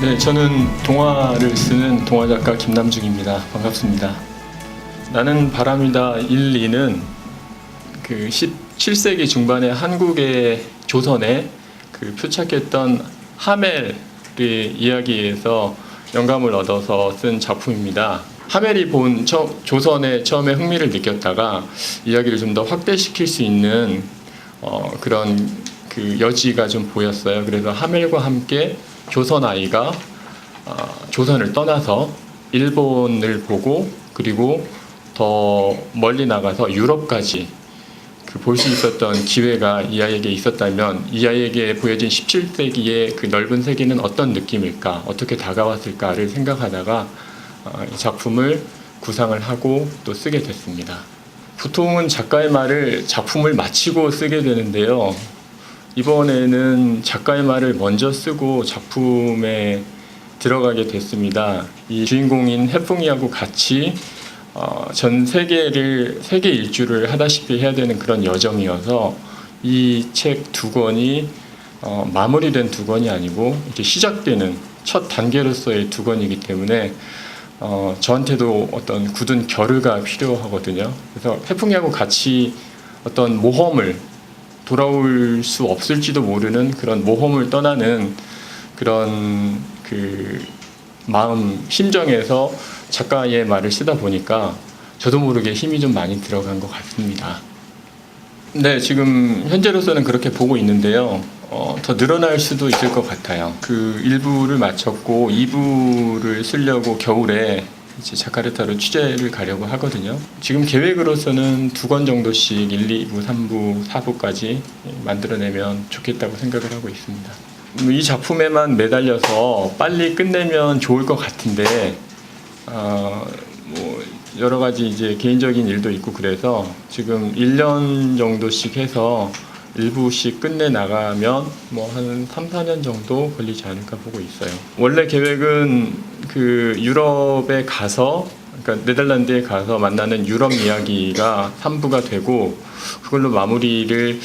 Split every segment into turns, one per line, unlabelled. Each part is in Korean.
네, 저는 동화를 쓰는 동화작가 김남중입니다. 반갑습니다. 나는 바람이다 1, 2는 그 17세기 중반에 한국의 조선에 그 표착했던 하멜의 이야기에서 영감을 얻어서 쓴 작품입니다. 하멜이 본 조선에 처음에 흥미를 느꼈다가 이야기를 좀 더 확대시킬 수 있는 그런 그 여지가 좀 보였어요. 그래서 하멜과 함께 조선 아이가 조선을 떠나서 일본을 보고 그리고 더 멀리 나가서 유럽까지 볼 수 있었던 기회가 이 아이에게 있었다면 이 아이에게 보여진 17세기의 그 넓은 세계는 어떤 느낌일까, 어떻게 다가왔을까를 생각하다가 이 작품을 구상을 하고 또 쓰게 됐습니다. 보통은 작가의 말을 작품을 마치고 쓰게 되는데요. 이번에는 작가의 말을 먼저 쓰고 작품에 들어가게 됐습니다. 이 주인공인 해풍이하고 같이 전 세계를 세계 일주를 하다시피 해야 되는 그런 여정이어서 이 책 두 권이 마무리된 두 권이 아니고 이제 시작되는 첫 단계로서의 두 권이기 때문에 저한테도 어떤 굳은 결의가 필요하거든요. 그래서 해풍이하고 같이 어떤 모험을 돌아올 수 없을지도 모르는 그런 모험을 떠나는 그런 그 마음, 심정에서 작가의 말을 쓰다 보니까 저도 모르게 힘이 좀 많이 들어간 것 같습니다. 네, 지금 현재로서는 그렇게 보고 있는데요. 더 늘어날 수도 있을 것 같아요. 그 1부를 마쳤고 2부를 쓰려고 겨울에 이제 자카르타로 취재를 가려고 하거든요. 지금 계획으로서는 2권 정도씩 1, 2부, 3부, 4부까지 만들어내면 좋겠다고 생각을 하고 있습니다. 이 작품에만 매달려서 빨리 끝내면 좋을 것 같은데 뭐 여러 가지 이제 개인적인 일도 있고 그래서 지금 1년 정도씩 해서 1부씩 끝내 나가면 뭐 한 3, 4년 정도 걸리지 않을까 보고 있어요. 원래 계획은 그 유럽에 가서, 그러니까 네덜란드에 가서 만나는 유럽 이야기가 3부가 되고 그걸로 마무리를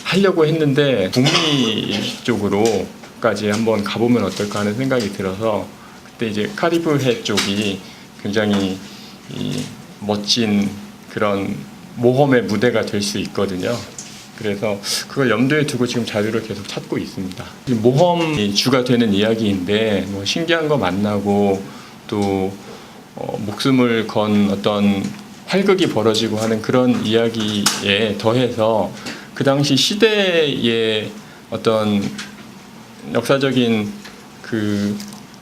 하려고 했는데 북미 쪽으로까지 한번 가보면 어떨까 하는 생각이 들어서 그때 이제 카리브해 쪽이 굉장히 멋진 그런 모험의 무대가 될 수 있거든요. 그래서 그걸 염두에 두고 지금 자료를 계속 찾고 있습니다. 모험이 주가 되는 이야기인데 뭐 신기한 거 만나고 또 목숨을 건 어떤 활극이 벌어지고 하는 그런 이야기에 더해서 그 당시 시대의 어떤 역사적인 그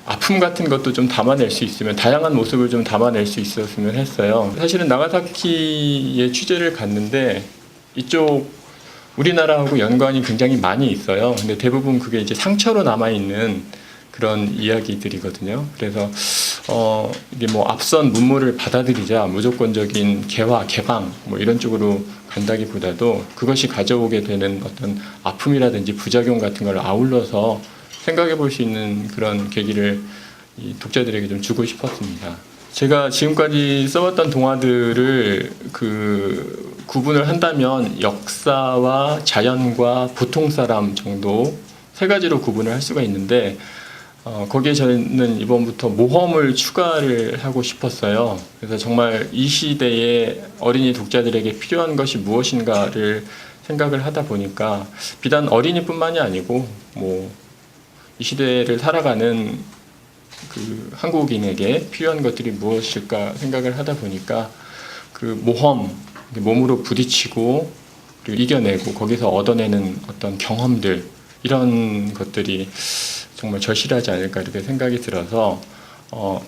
아픔 같은 것도 좀 담아낼 수 있으면, 다양한 모습을 좀 담아낼 수 있었으면 했어요. 사실은 나가사키에 취재를 갔는데 이쪽 우리나라하고 연관이 굉장히 많이 있어요. 근데 대부분 그게 이제 상처로 남아있는 그런 이야기들이거든요. 그래서 이게 뭐 앞선 문물을 받아들이자 무조건적인 개화, 개방 뭐 이런 쪽으로 간다기보다도 그것이 가져오게 되는 어떤 아픔이라든지 부작용 같은 걸 아울러서 생각해 볼 수 있는 그런 계기를 이 독자들에게 좀 주고 싶었습니다. 제가 지금까지 써왔던 동화들을 그 구분을 한다면 역사와 자연과 보통 사람 정도 세 가지로 구분을 할 수가 있는데 거기에 저는 이번부터 모험을 추가를 하고 싶었어요. 그래서 정말 이 시대의 어린이 독자들에게 필요한 것이 무엇인가를 생각을 하다 보니까 비단 어린이뿐만이 아니고 뭐 이 시대를 살아가는 그 한국인에게 필요한 것들이 무엇일까 생각을 하다 보니까 그 모험, 몸으로 부딪히고 그리고 이겨내고 거기서 얻어내는 어떤 경험들, 이런 것들이 정말 절실하지 않을까 이렇게 생각이 들어서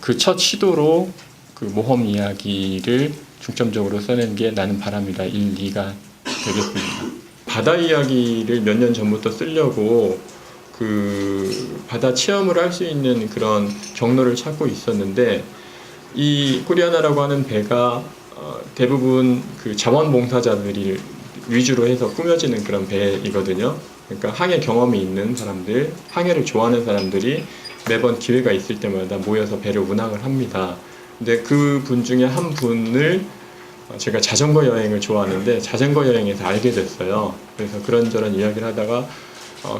그 첫 시도로 그 모험 이야기를 중점적으로 써낸 게 나는 바람이다 1, 2가 되겠습니다. 바다 이야기를 몇 년 전부터 쓰려고 그 바다 체험을 할 수 있는 그런 경로를 찾고 있었는데 이 코리아나라고 하는 배가 대부분 그 자원봉사자들이 위주로 해서 꾸며지는 그런 배이거든요. 그러니까 항해 경험이 있는 사람들, 항해를 좋아하는 사람들이 매번 기회가 있을 때마다 모여서 배를 운항을 합니다. 근데 그 분 중에 한 분을 제가 자전거 여행을 좋아하는데 자전거 여행에서 알게 됐어요. 그래서 그런저런 이야기를 하다가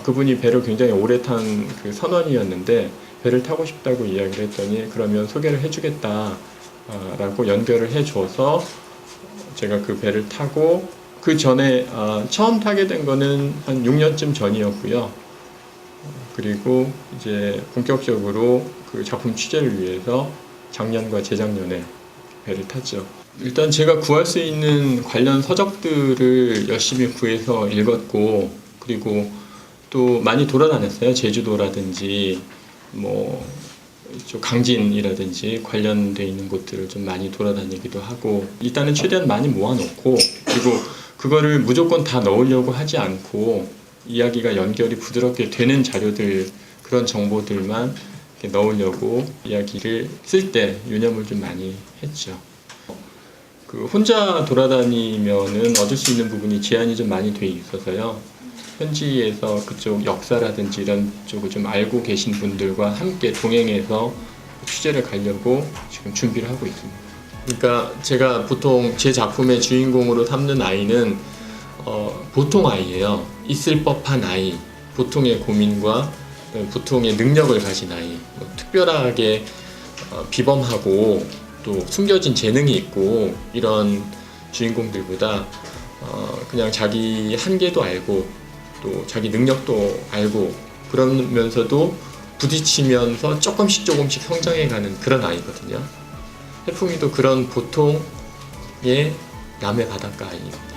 그분이 배를 굉장히 오래 탄 그 선원이었는데 배를 타고 싶다고 이야기를 했더니 그러면 소개를 해주겠다 라고 연결을 해줘서 제가 그 배를 타고 그 전에 처음 타게 된 거는 한 6년쯤 전이었고요. 그리고 이제 본격적으로 그 작품 취재를 위해서 작년과 재작년에 배를 탔죠. 일단 제가 구할 수 있는 관련 서적들을 열심히 구해서 읽었고, 그리고 또 많이 돌아다녔어요. 제주도라든지 뭐 이쪽 강진이라든지 관련돼 있는 곳들을 좀 많이 돌아다니기도 하고, 일단은 최대한 많이 모아놓고, 그리고 그거를 무조건 다 넣으려고 하지 않고 이야기가 연결이 부드럽게 되는 자료들, 그런 정보들만 이렇게 넣으려고 이야기를 쓸 때 유념을 좀 많이 했죠. 그 혼자 돌아다니면은 얻을 수 있는 부분이 제한이 좀 많이 돼 있어서요. 현지에서 그쪽 역사라든지 이런 쪽을 좀 알고 계신 분들과 함께 동행해서 취재를 가려고 지금 준비를 하고 있습니다. 그러니까 제가 보통 제 작품의 주인공으로 삼는 아이는 보통 아이예요. 있을 법한 아이, 보통의 고민과 보통의 능력을 가진 아이, 특별하게 비범하고 또 숨겨진 재능이 있고 이런 주인공들보다 그냥 자기 한계도 알고 또 자기 능력도 알고 그러면서도 부딪히면서 조금씩 성장해가는 그런 아이거든요. 해풍이도 그런 보통의 남해 바닷가 아이입니다.